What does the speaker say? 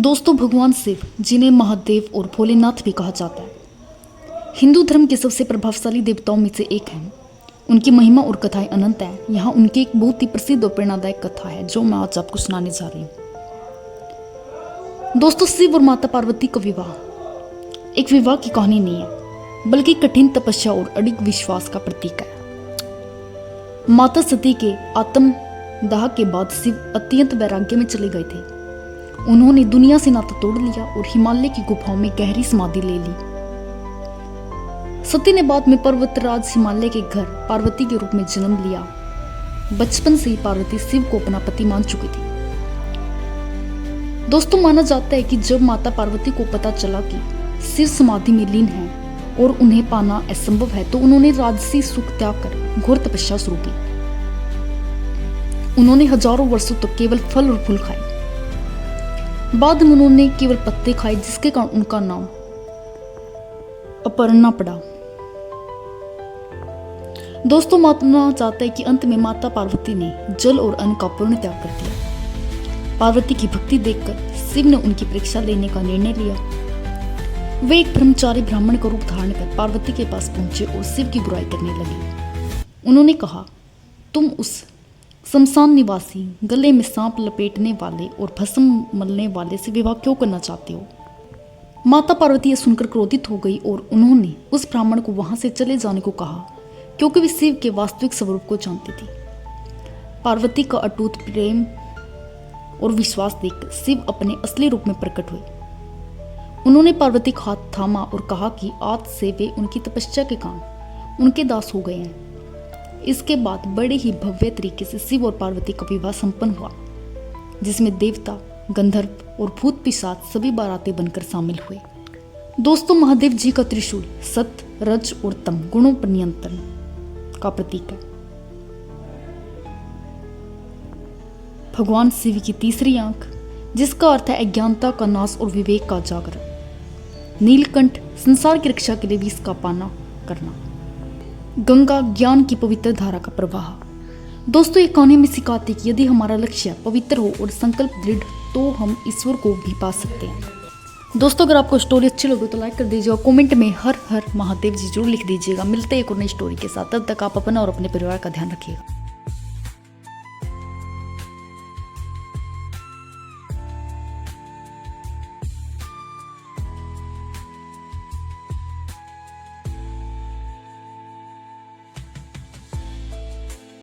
दोस्तों, भगवान शिव जिन्हें महादेव और भोलेनाथ भी कहा जाता है, हिंदू धर्म के सबसे प्रभावशाली देवताओं में से एक हैं। उनकी महिमा और कथाएं अनंत है। यहाँ उनकी एक बहुत ही प्रसिद्ध और प्रेरणादायक कथा है जो मैं आज आपको सुनाने जा रही हूँ। दोस्तों, शिव और माता पार्वती का विवाह एक विवाह की कहानी नहीं है, बल्कि कठिन तपस्या और अडिग विश्वास का प्रतीक है। माता सती के आत्मदाह के बाद शिव अत्यंत वैराग्य में चले गए थे। उन्होंने दुनिया से नाता तोड़ लिया और हिमालय की गुफाओं में गहरी समाधि ले ली। सती ने बाद में पर्वतराज हिमालय के घर पार्वती के रूप में जन्म लिया। बचपन से ही पार्वती शिव को अपना पति मान चुकी थी। दोस्तों, माना जाता है कि जब माता पार्वती को पता चला कि शिव समाधि में लीन है और उन्हें पाना असंभव है, तो उन्होंने राजसी सुख त्याग कर घोर तपस्या शुरू की। उन्होंने हजारों वर्षों तक केवल फल और फूल खाए। बाद में उन्होंने केवल पत्ते खाए, जिसके कारण उनका नाम अपर्णा पड़ा। दोस्तों, माना जाता है कि अंत में माता पार्वती ने जल और अन्न का पूर्ण त्याग कर दिया। पार्वती की भक्ति देखकर शिव ने उनकी परीक्षा लेने का निर्णय लिया। वे एक ब्रह्मचारी ब्राह्मण का रूप धारण कर पार्वती के पास पहुंचे और शिव की बुराई करने लगे। उन्होंने कहा, तुम उस शमशान निवासी, गले में सांप लपेटने वाले और भस्म मलने वाले से विवाह क्यों करना चाहते हो? माता पार्वती यह सुनकर क्रोधित हो गई और उन्होंने उस ब्राह्मण को वहां से चले जाने को कहा, क्योंकि वे शिव के वास्तविक स्वरूप को जानती थी। पार्वती का अटूट प्रेम और विश्वास देखकर शिव अपने असली रूप में प्रकट हुए। उन्होंने पार्वती का हाथ थामा और कहा कि आज से वे उनकी तपस्या के काम उनके दास हो गए हैं। इसके बाद बड़े ही भव्य तरीके से शिव और पार्वती का विवाह संपन्न हुआ, जिसमें देवता, गंधर्व और भूत पिशाच सभी बाराती बनकर शामिल हुए। दोस्तों, महादेव जी का त्रिशूल सत्य, रज और तम गुणों पर नियंत्रण का प्रतीक है। भगवान शिव की तीसरी आंख, जिसका अर्थ है अज्ञानता का नाश और विवेक का जागरण। नीलकंठ, संसार की रक्षा के लिए विष का पाना करना। गंगा, ज्ञान की पवित्र धारा का प्रवाह। दोस्तों, ये कहानी में सिखाती कि यदि हमारा लक्ष्य पवित्र हो और संकल्प दृढ़, तो हम ईश्वर को भी पा सकते हैं। दोस्तों, अगर आपको स्टोरी अच्छी लगे तो लाइक कर दीजिए और कमेंट में हर हर महादेव जी जरूर लिख दीजिएगा। मिलते हैं एक और नई स्टोरी के साथ। तब तक आप अपना और अपने परिवार का ध्यान रखिएगा।